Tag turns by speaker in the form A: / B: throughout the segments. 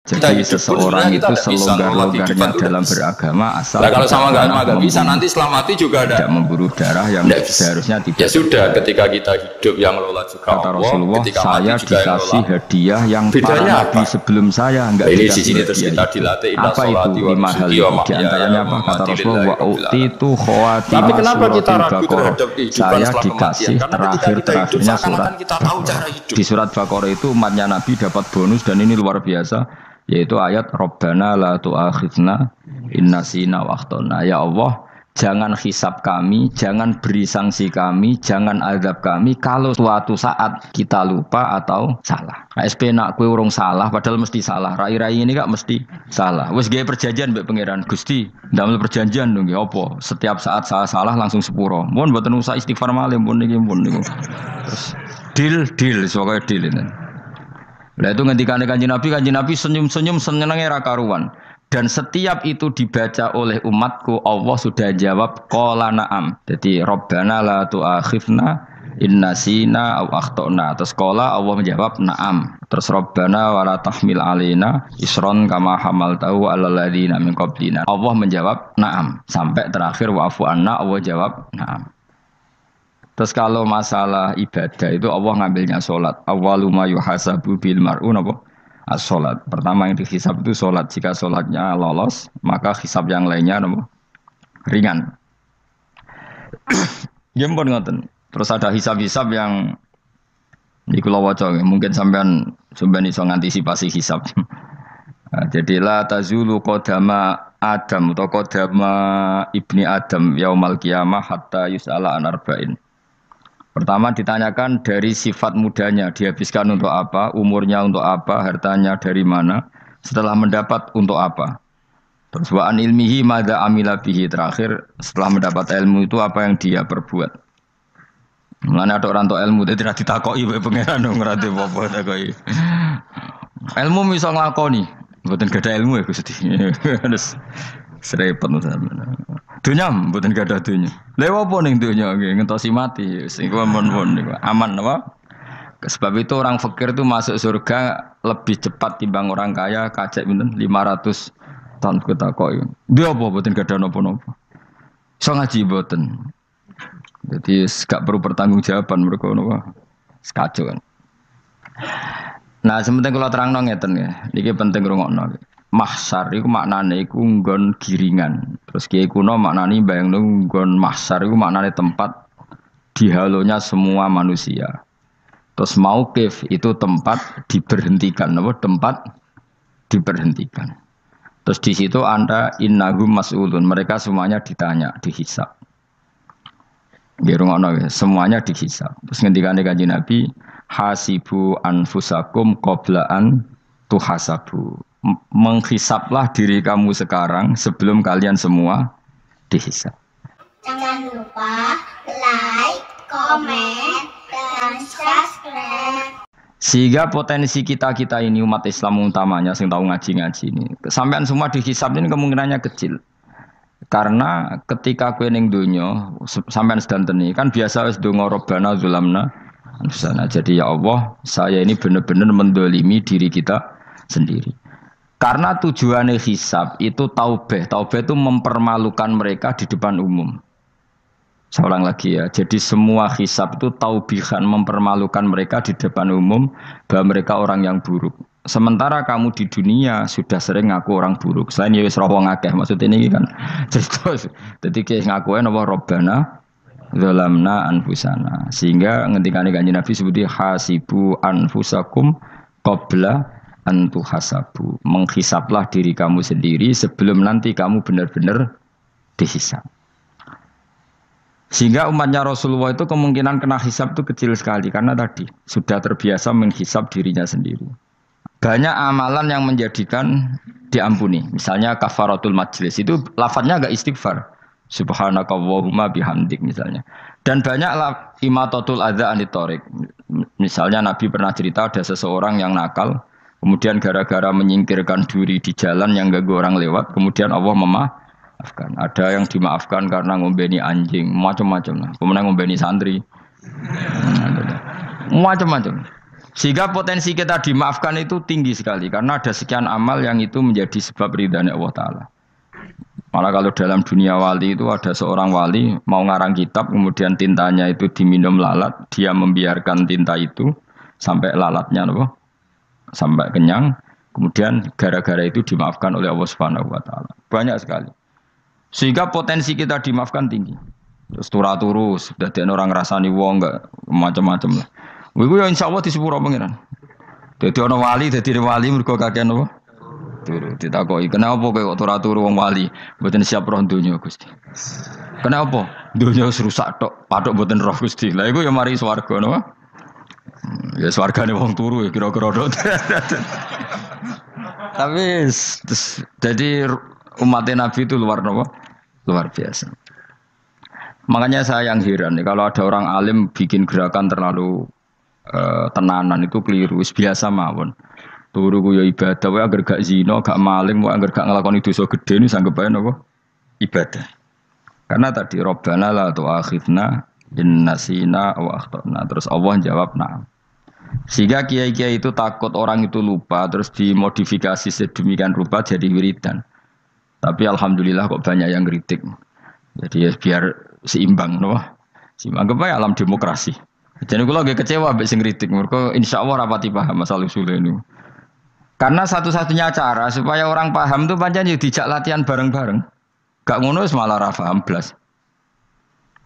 A: Jadi seseorang itu selonggar-longgarnya dalam beragama asal
B: nah, kalau sama nggak bisa nanti selamati juga ada
A: tidak memburu darah yang seharusnya tidak.
B: Ya sudah, ketika kita hidup yang lola juga
A: kata
B: Allah,
A: Rasulullah, saya dikasih hadiah yang para nabi sebelum saya enggak
B: ini
A: dikasih
B: sini terus kita dilatih
A: apa itu 5 hal itu diantaranya apa kata Rasulullah wa itu khawati.
B: Tapi kenapa kita ragu terhadap kehidupan
A: saya dikasih terakhirnya surat
B: kita tahu cara hidup.
A: Di surat Baqarah itu umatnya Nabi dapat bonus dan ini luar biasa, yaitu ayat Rabbana la tu'akhidna in nasina wa akhtana. Ya Allah, jangan hisab kami, jangan beri sanksi kami, jangan azab kami kalau suatu saat kita lupa atau salah. SP nak kue urung salah padahal mesti salah. Rai-rai ini gak mesti salah. Wes gawe perjanjian mbek pangeran Gusti, ndamel perjanjian dong nggih apa? Setiap saat saya salah langsung sepuro. Mun mboten usah istighfar malih pun niki pun niku. Terus deal soalnya deal ini. Lah itu ngendikane Kanjeng Nabi senyum-senyum senenge ra karuan. Dan setiap itu dibaca oleh umatku, Allah sudah jawab qala na'am. Jadi Rabbana la tu'akhifna in nasina aw akhtana. Terus qala Allah menjawab na'am. Terus Rabbana wa la tahmil alaina isron kama hamaltahu 'alal ladzina min qablina. Allah menjawab na'am sampai terakhir wa'fu anna, Allah jawab na'am. Terus kalau masalah ibadah itu Allah ngambilnya sholat. Awwalu ma yuhasabu bil mar'u napa? As-sholat. Pertama yang dihisab itu sholat. Jika sholatnya lolos, maka hisab yang lainnya napa? Ringan. Nggih pun ngoten. Terus ada hisab-hisab yang di kula waca mungkin sampean iso ngantisipasi hisab. Jadi la tazulu qadama Adam atau qadama ibni Adam yaumal qiyamah hatta yus'ala an arba'in. Pertama ditanyakan dari sifat mudanya, dihabiskan untuk apa, umurnya untuk apa, hartanya dari mana, setelah mendapat untuk apa. Terus wa an ilmihi madza amila bihi, terakhir setelah mendapat ilmu itu apa yang dia perbuat. Mulane ada orang tok ilmu tidak ditakoki wae pangeran ora apa takoki. Ilmu iso nglakoni, mboten gadah ilmu ya Gusti. Terus serepet sampeyan. Dunya mboten gadah dunya. Lha opo ning dunya nggih ngentosi mati sing mon-mon niku aman apa? Sebab itu orang fakir itu masuk surga lebih cepat timbang orang kaya kacek pinten 500 tahun ketakoki. Dia apa mboten gadah napa-napa. Iso ngaji mboten. Jadi gak perlu pertanggungjawaban mereka napa. Sekacau kan. Nah, sementing kula terangno ngeten ya. Niki penting rungokno. Mahsyar iku maknane iku nggon giringan. Terus kiai kuno maknane bayangno nggon mahsyar iku maknane tempat dihalonya semua manusia. Terus mauqif itu tempat diberhentikan, apa? Tempat diberhentikan. Terus di situ Anda innahum mas'ulun, mereka semuanya ditanya, dihisab. Nggih rungokno semuanya dihisab. Terus ngendikane Kanjeng Nabi, hasibu anfusakum qabla an tuhasabu. Menghisaplah diri kamu sekarang sebelum kalian semua dihisap.
C: Jangan lupa like, comment, dan subscribe.
A: Sehingga potensi kita ini umat Islam utamanya yang tahu ngaji-ngaji ini, sampean semua dihisap ini kemungkinannya kecil. Karena ketika kowe ning donya sampean sedanten kan biasa wis donga Rabbana zulamna anfusana. Jadi ya Allah, saya ini benar-benar mendolimi diri kita sendiri. Karena tujuannya hisab itu taubah. Taubah itu mempermalukan mereka di depan umum. Saya ulang lagi ya. Jadi semua hisab itu taubihan, mempermalukan mereka di depan umum bahwa mereka orang yang buruk. Sementara kamu di dunia sudah sering ngaku orang buruk. Selain ya wis rawong akeh maksud ini kan. Jadi ngakuin apa Rabbana zalamna anfusana. Sehingga ngendikane Kanjeng Nabi sebuti hasibu anfusakum qabla antu hasabu, menghisaplah diri kamu sendiri sebelum nanti kamu benar-benar dihisap. Sehingga umatnya Rasulullah itu kemungkinan kena hisap itu kecil sekali karena tadi sudah terbiasa menghisap dirinya sendiri. Banyak amalan yang menjadikan diampuni. Misalnya kafaratul majlis itu lafadznya agak istighfar. Subhanakallahumma bihamdik misalnya. Dan banyak imatatul adza anit thoriq. Misalnya Nabi pernah cerita ada seseorang yang nakal. Kemudian gara-gara menyingkirkan duri di jalan yang ganggu orang lewat, kemudian Allah memaafkan. Ada yang dimaafkan karena ngombeni anjing, macam-macam lah. Kemudian ngombeni santri, macam-macam. Sehingga potensi kita dimaafkan itu tinggi sekali karena ada sekian amal yang itu menjadi sebab ridhanya Allah Ta'ala. Malah kalau dalam dunia wali itu ada seorang wali mau ngarang kitab kemudian tintanya itu diminum lalat, dia membiarkan tinta itu sampai lalatnya sampai kenyang, kemudian gara-gara itu dimaafkan oleh Allah Subhanahu wa taala. Banyak sekali. Sehingga potensi kita dimaafkan tinggi. Terus turu sudah ada orang rasani wong enggak macam-macam lah. Iku ya insyaallah di sepuro pengiran. Dadi ana wali mergo kakean apa? Turu ditakoki, "Kenapa kowe kok turu wong wali? Mboten siap roh donya, Gusti." "Kenapa?" "Donya wis rusak tok, patok mboten roh, Gusti." Lah iku ya mari swarga napa? Ya swargane wong turu ya kira-kira tok. Tapi jadi umat Nabi itu luar biasa. Makanya saya yang heran nih kalau ada orang alim bikin gerakan terlalu tenanan itu keliru, biasa mawon. Turu ku ya ibadah, wae agar gak zina, gak maling, wae agar gak nglakoni dosa gedhe ini sanggep ae napa? Ibadah. Karena tadi Rabbana la tu'akhidna in nasina wa akhtana. Terus Allah jawab na'am. Sehingga kiai-kiai itu takut orang itu lupa terus dimodifikasi sedemikian rupa jadi wiridan. Tapi alhamdulillah kok banyak yang kritik. Jadi ya biar seimbang no. Seimbang apa alam demokrasi. Jadi kula lagi kecewa mbek sing kritik mergo insyaallah rapati paham masalah usul ini. Karena satu-satunya cara supaya orang paham itu pancen yo dijak latihan bareng-bareng. Gak ngono wis malah ra paham blas.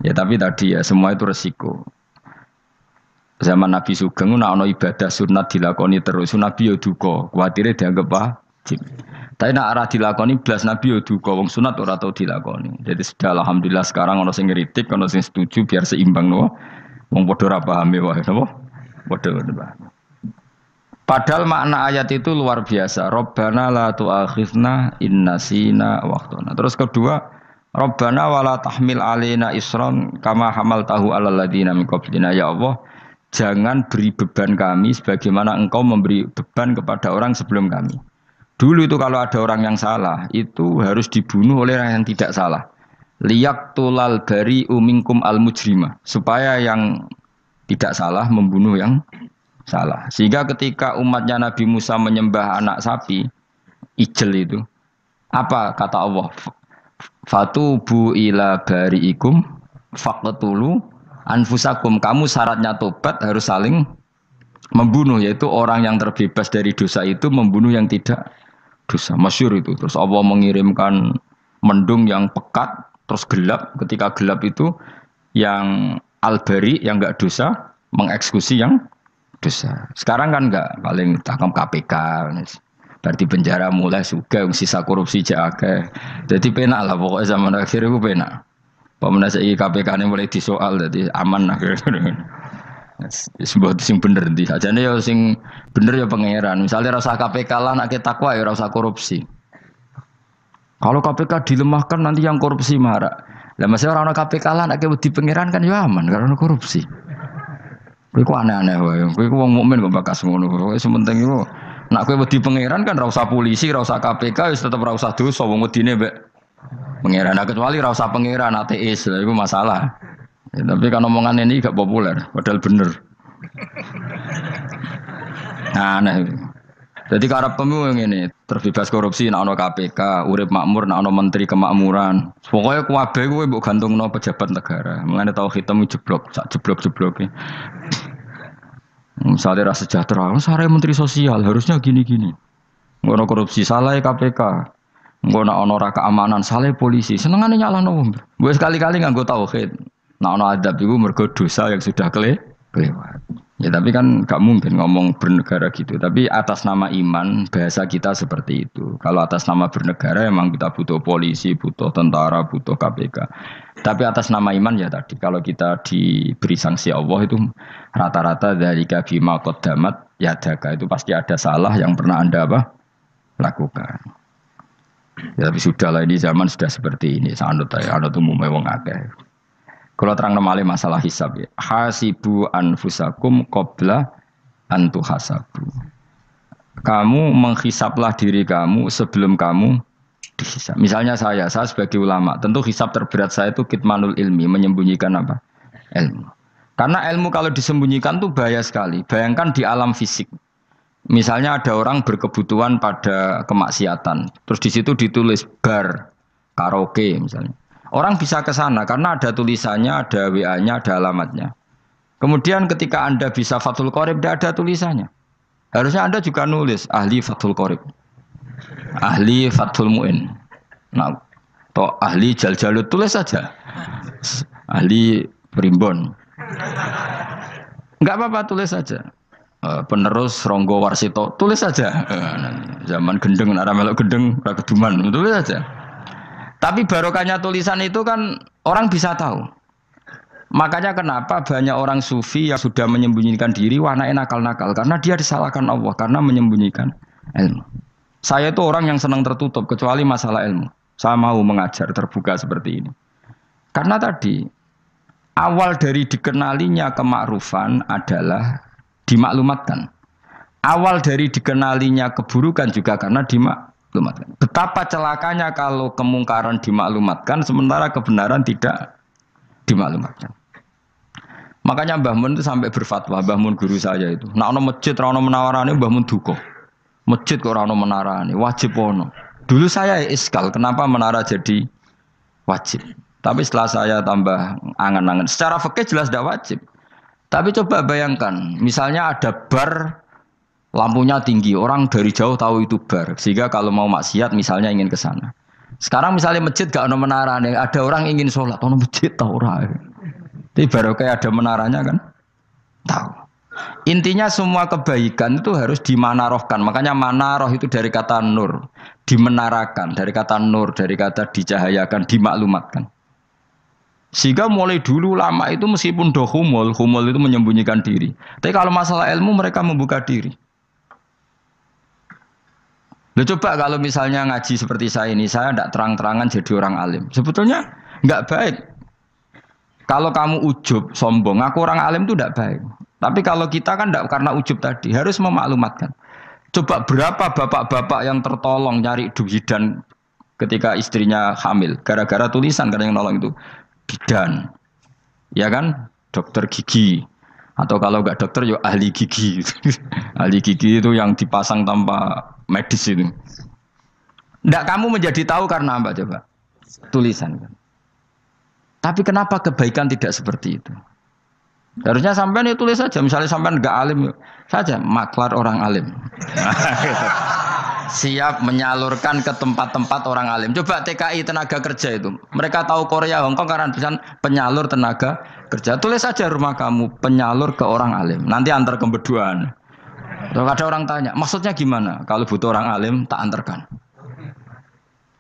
A: Ya tapi tadi ya semua itu resiko. Zaman Nabi Sugeng ana ibadah sunat dilakoni terus, Nabi yo duka, kuwatire dianggap wajib. Tapi nek ora dilakoni blas Nabi yo duka, wong sunat ora tau dilakoni. Jadi sudah alhamdulillah sekarang ana sing ngritik, ana sing setuju biar seimbang no. Wong padha ora paham wae napa? Padha paham. Padahal makna ayat itu luar biasa. Rabbana la tu'akhidna in nasina wa akhtana. Terus kedua, Rabbana wala tahmil alaina isran kama hamaltahu alal ladzina min qablina. Ya Allah, jangan beri beban kami sebagaimana Engkau memberi beban kepada orang sebelum kami. Dulu itu kalau ada orang yang salah, itu harus dibunuh oleh orang yang tidak salah. Liyaqtulal bari minkum al mujrima. Supaya yang tidak salah membunuh yang salah. Sehingga ketika umatnya Nabi Musa menyembah anak sapi, ijel itu, apa kata Allah? Fatubu ila bari'ikum faqtulu anfusakum. Kamu syaratnya tobat harus saling membunuh, yaitu orang yang terbebas dari dosa itu membunuh yang tidak dosa. Masyhur itu. Terus Allah mengirimkan mendung yang pekat, terus gelap. Ketika gelap itu yang al-bari yang enggak dosa mengeksekusi yang dosa. Sekarang kan enggak, paling tangkap KPK. Berarti penjara mulai juga sisa korupsi jakake. Jadi penak lah pokoknya zaman akhir itu penak. Pemenang saiki KPK ini mulai disoal jadi aman lah. Sebab sing bener ndi. Ajane ya sing bener ya pangeran. Misalnya rasa KPK lah nak takwa ya rasa korupsi. Kalau KPK dilemahkan nanti yang korupsi marah. Lah masih orang KPK lah nak wedi pangeran kan ya aman karena korupsi. Kowe ku aneh-aneh wae. Kowe ku wong mukmin kok bakas ngono. Kowe sementing iku nak kowe wedi pangeran kan ra usah polisi, ra usah KPK wis tetep ra usah dosa wong wedine mbek pangeran. Nah, kecuali ra usah pangeran ateis, lha iku masalah. Ya, tapi kan omongan ini gak populer, padahal bener. Nah, aneh. Jadi karep pemilu ngene, terbebas korupsi nek ana KPK, urip makmur nek ana menteri kemakmuran. Pokoke kabeh kuwi mbok gantungno pejabat negara. Mulane tau hitam jeblok, sak jeblok-jebloke. Misalnya rasa sejahtera, sare menteri sosial harusnya gini-gini. Ngono korupsi salah KPK. Ngono ana ora keamanan salah polisi. Senengane nyalahno wong. Gue sekali-kali nganggo tauhid. Nek ana adab iku mergo dosa yang sudah kelewat. Ya tapi kan gak mungkin ngomong bernegara gitu. Tapi atas nama iman bahasa kita seperti itu. Kalau atas nama bernegara emang kita butuh polisi, butuh tentara, butuh KPK. Tapi atas nama iman ya tadi. Kalau kita diberi sanksi Allah itu rata-rata dari bima qaddamat yadaka itu pasti ada salah yang pernah Anda lakukan. Ya, tapi sudahlah ini zaman sudah seperti ini. Anut umumnya wong akeh. Kalau terang malih masalah hisab ya. Hasibu anfusakum qabla an tuhasabu. Kamu menghisablah diri kamu sebelum kamu dihisab. Misalnya saya sebagai ulama, tentu hisab terberat saya itu kitmanul ilmi, menyembunyikan apa? Ilmu. Karena ilmu kalau disembunyikan tuh bahaya sekali. Bayangkan di alam fisik. Misalnya ada orang berkebutuhan pada kemaksiatan, terus di situ ditulis bar, karaoke misalnya. Orang bisa ke sana karena ada tulisannya, ada WA-nya, ada alamatnya. Kemudian ketika Anda bisa Fathul Qorib, tidak ada tulisannya. Harusnya Anda juga nulis ahli Fathul Qorib, ahli Fathul Mu'in, nah, atau ahli Jaljalut, tulis saja. Ahli Primbon. Enggak apa-apa, tulis saja. Penerus Ronggo Warsito, tulis saja. Zaman gendeng, nara melok gendeng, keduman, tulis saja. Tapi barokahnya tulisan itu kan orang bisa tahu. Makanya kenapa banyak orang sufi yang sudah menyembunyikan diri, warnanya nakal-nakal, karena dia disalahkan Allah, karena menyembunyikan ilmu. Saya itu orang yang senang tertutup, kecuali masalah ilmu. Saya mau mengajar terbuka seperti ini. Karena tadi, awal dari dikenalinya kemakrufan adalah dimaklumatkan. Awal dari dikenalinya keburukan juga karena dimaklumatkan. Betapa celakanya kalau kemungkaran dimaklumatkan sementara kebenaran tidak dimaklumatkan. Makanya Mbah Mun itu sampai berfatwa, Mbah Mun guru saya itu. Nak ono masjid ra ono menawarane Mbah Mun duka. Masjid kok ora ono menarane, wajib ono. Dulu saya iskal kenapa menara jadi wajib. Tapi setelah saya tambah angan-angan, secara fikih jelas tidak wajib. Tapi coba bayangkan, misalnya ada bar, lampunya tinggi, orang dari jauh tahu itu bar, sehingga kalau mau maksiat misalnya ingin ke sana. Sekarang misalnya masjid gak ada menara, ada orang ingin sholat, ono masjid tahu orang. Tapi baru kayak ada menaranya kan, tahu. Intinya semua kebaikan itu harus dimanarohkan. Makanya manaroh itu dari kata nur, dimenarakan, dari kata nur, dari kata dicahayakan, dimaklumatkan. Sehingga mulai dulu lama itu meskipun humul itu menyembunyikan diri. Tapi kalau masalah ilmu mereka membuka diri. Loh, coba kalau misalnya ngaji seperti saya ini, saya tidak terang-terangan jadi orang alim. Sebetulnya nggak baik. Kalau kamu ujub, sombong, aku orang alim itu tidak baik. Tapi kalau kita kan tidak karena ujub tadi, harus memaklumatkan. Coba berapa bapak-bapak yang tertolong nyari bidan ketika istrinya hamil. Gara-gara tulisan karena yang nolong itu. Bidan, ya kan, dokter gigi, atau kalau enggak dokter ya ahli gigi. Ahli gigi itu yang dipasang tanpa medis itu. Enggak, kamu menjadi tahu karena apa coba? Tulisan kan. Tapi kenapa kebaikan tidak seperti itu? Harusnya sampean ya tulis saja, misalnya sampean enggak alim saja, maklar orang alim. Siap menyalurkan ke tempat-tempat orang alim. Coba TKI tenaga kerja itu. Mereka tahu Korea, Hongkong karena tulisan penyalur tenaga kerja. Tulis saja rumah kamu penyalur ke orang alim. Nanti antar ke berduaan. Kalau ada orang tanya, maksudnya gimana? Kalau butuh orang alim tak antarkan.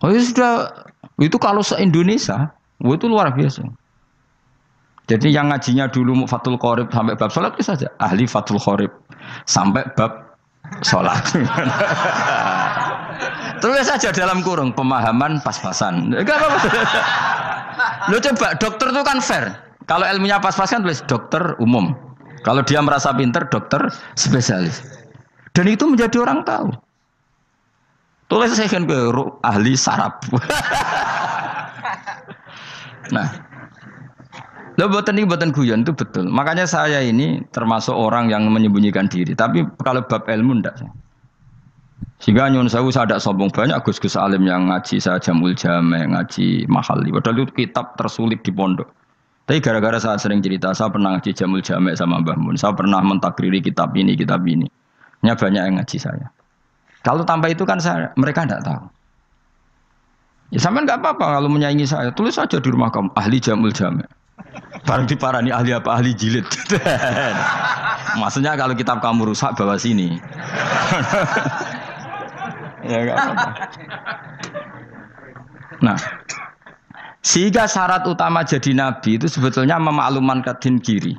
A: Oh ya sudah. Itu kalau se-Indonesia, itu luar biasa. Jadi yang ngajinya dulu Fathul Qorib sampai bab sholat itu saja. Ahli Fathul Qorib sampai bab sholat. Tulis saja dalam kurung pemahaman pas-pasan. Enggak apa-apa. Lo coba dokter itu kan fair. Kalau ilmunya pas-pasan tulis dokter umum. Kalau dia merasa pinter dokter spesialis. Dan itu menjadi orang tahu. Tulis saya kan ahli saraf. Nah, lo buatan guyon itu betul. Makanya saya ini termasuk orang yang menyembunyikan diri. Tapi kalau bab ilmu enggak. Sehingga nyun sewu saya tidak sombong, banyak gus-gus alim yang ngaji saya Jamul Jame, ngaji Mahali. Padahal itu kitab tersulit di pondok. Tapi gara-gara saya sering cerita, saya pernah ngaji Jamul Jame sama Mbah Mun. Saya pernah mentakriri kitab ini. Nya banyak yang ngaji saya. Kalau tanpa itu kan mereka tidak tahu. Ya sampai nggak apa-apa kalau menyaingi saya. Tulis saja di rumah kamu ahli Jamul Jame. Baru diparani ahli apa? Ahli jilid. Maksudnya kalau kitab kamu rusak bawa sini. Ya enggak apa-apa. Nah, sehingga syarat utama jadi nabi itu sebetulnya memaklumatkan diri.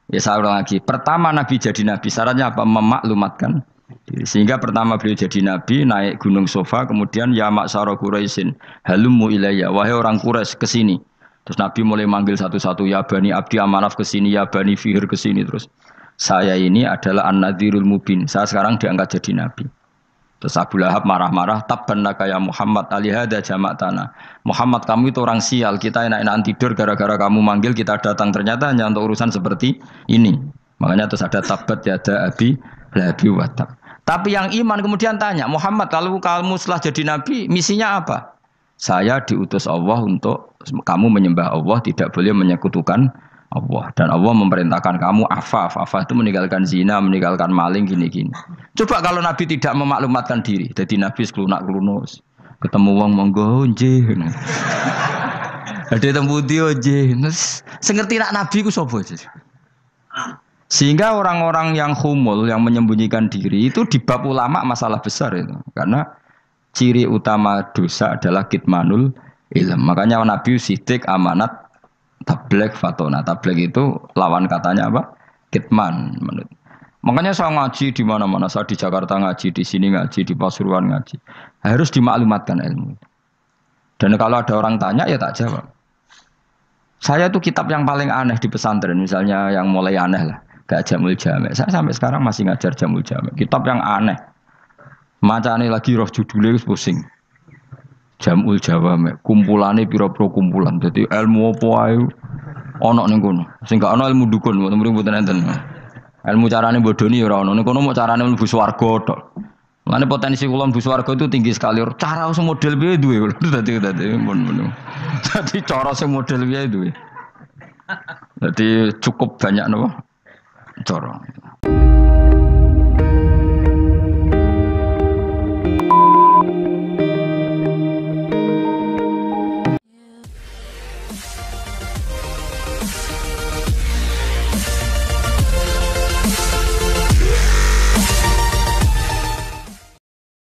A: Ya saya ulang lagi. Pertama nabi jadi nabi syaratnya apa? Memaklumatkan diri. Sehingga pertama beliau jadi nabi naik gunung Sofa, kemudian ya maksara Quraisyin halummu ilayya, wahai orang Quraisy ke sini. Terus Nabi mulai manggil satu-satu, ya Bani Abdi Amanaf ke sini, ya Bani Fihir ke sini terus. Saya ini adalah An-Nadhirul Mubin. Saya sekarang diangkat jadi nabi. Terus Abu Lahab marah-marah, tabban laka ya Muhammad alihada jama'tana. Muhammad kamu itu orang sial, kita enak-enakan tidur gara-gara kamu manggil kita datang, ternyata hanya untuk urusan seperti ini. Makanya terus ada tabat yada abi labi watab. Tapi yang iman kemudian tanya, Muhammad kalau kamu setelah jadi nabi misinya apa? Saya diutus Allah untuk kamu menyembah Allah, tidak boleh menyekutukan Allah. Dan Allah memerintahkan kamu afaf. Afaf itu meninggalkan zina, meninggalkan maling, gini-gini. Coba kalau Nabi tidak memaklumatkan diri. Jadi Nabi sekelunak-kelunus. Ketemu wong monggo nggih. Ada temu dia nggih. Sengerti nak Nabi ku sapa? Sehingga orang-orang yang humul, yang menyembunyikan diri itu di bab ulama masalah besar itu. Karena ciri utama dosa adalah kitmanul ilm. Makanya Nabi sidik amanat tabligh fatona. Tabligh itu lawan katanya apa? Kitman. Makanya saya ngaji di mana-mana. Saya di Jakarta ngaji, di sini ngaji, di Pasuruan ngaji. Harus dimaklumatkan ilmu. Dan kalau ada orang tanya ya tak jawab. Saya itu kitab yang paling aneh di pesantren. Misalnya yang mulai aneh lah. Gak Jamul Jami'. Saya sampai sekarang masih ngajar Jamul Jami'. Kitab yang aneh. Macane lagi roh judulnya pusing. Jamul Jawami', kumpulane pira-pira kumpulan. Dadi ilmu apa ae ana ning kono. Sing gak ana ilmu dukun, mboten enten. Ilmu carane bodoni ya ora ana. Ning kono mau carane mlebu swarga tok. Mane potensi kula mlebu swarga itu tinggi sekali. Cara sing model piye duwe. Dadi mun. Dadi cara sing model piye duwe. Dadi cukup banyak napa? Cara.